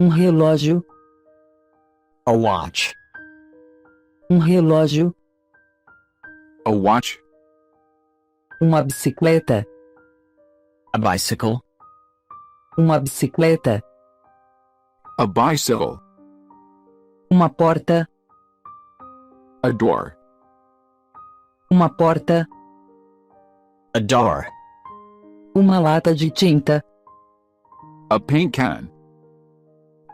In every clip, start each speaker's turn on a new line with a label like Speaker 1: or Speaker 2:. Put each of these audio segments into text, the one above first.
Speaker 1: relógio,
Speaker 2: A watch.
Speaker 1: relógio,
Speaker 3: A watch.
Speaker 1: uma bicicleta,
Speaker 2: A bicycle.
Speaker 1: uma bicicleta,
Speaker 3: A bicycle.
Speaker 1: uma porta,
Speaker 3: A door.
Speaker 1: uma porta,
Speaker 2: A door.
Speaker 1: uma lata de tinta,
Speaker 3: A paint can.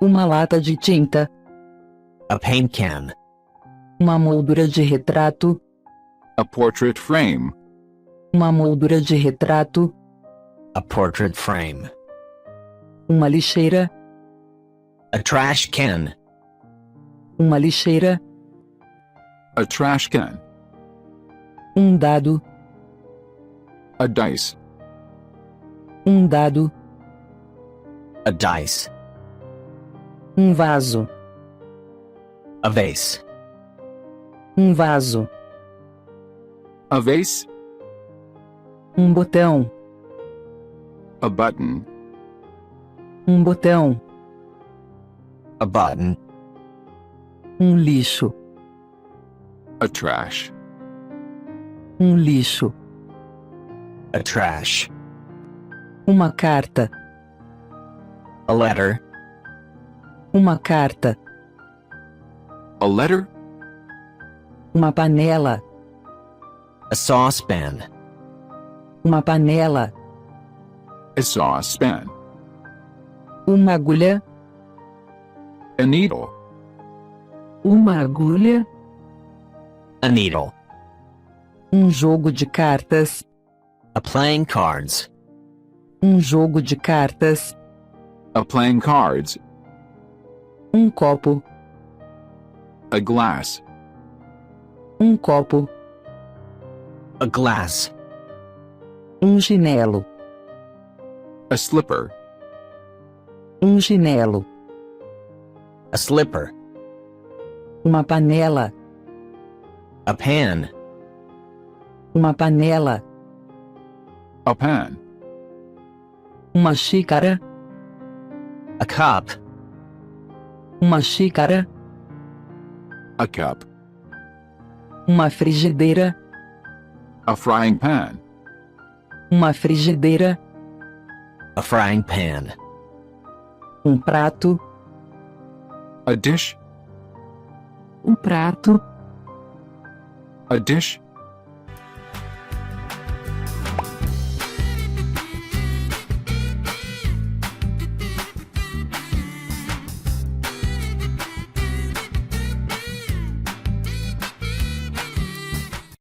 Speaker 1: uma lata de tinta,
Speaker 2: A paint can.
Speaker 1: uma moldura de retrato,
Speaker 3: A portrait frame.
Speaker 1: uma moldura de retrato,
Speaker 2: A portrait frame.
Speaker 1: uma lixeira,
Speaker 2: A trash can.
Speaker 1: uma lixeira,
Speaker 3: A trash can.
Speaker 1: dado,
Speaker 3: A dice.
Speaker 1: dado,
Speaker 2: A dice.
Speaker 1: vaso,
Speaker 2: A vase.
Speaker 1: vaso,
Speaker 3: A vase.
Speaker 1: botão,
Speaker 3: A button.
Speaker 1: botão,
Speaker 2: A button.
Speaker 1: lixo,
Speaker 3: A trash.
Speaker 1: lixo,
Speaker 2: A trash.
Speaker 1: uma carta,
Speaker 2: A letter.
Speaker 1: uma carta,
Speaker 3: A letter.
Speaker 1: uma panela,
Speaker 2: A saucepan.
Speaker 1: uma panela,
Speaker 3: A saucepan.
Speaker 1: uma agulha,
Speaker 3: A needle.
Speaker 1: uma agulha,
Speaker 2: A needle.
Speaker 1: jogo de cartas,
Speaker 2: A playing cards.
Speaker 1: jogo de cartas,
Speaker 3: A playing cards.
Speaker 1: copo,
Speaker 3: A glass.
Speaker 1: copo,
Speaker 2: A glass.
Speaker 1: chinelo,
Speaker 3: A slipper.
Speaker 1: chinelo,
Speaker 2: A slipper.
Speaker 1: uma panela,
Speaker 2: A pan.
Speaker 1: uma panela,
Speaker 3: A pan.
Speaker 1: uma xícara,
Speaker 2: A cup.
Speaker 1: uma xícara,
Speaker 3: A cup.
Speaker 1: uma frigideira,
Speaker 3: A frying pan.
Speaker 1: uma frigideira,
Speaker 2: A frying pan.
Speaker 1: prato,
Speaker 3: A dish.
Speaker 1: prato,
Speaker 3: A dish.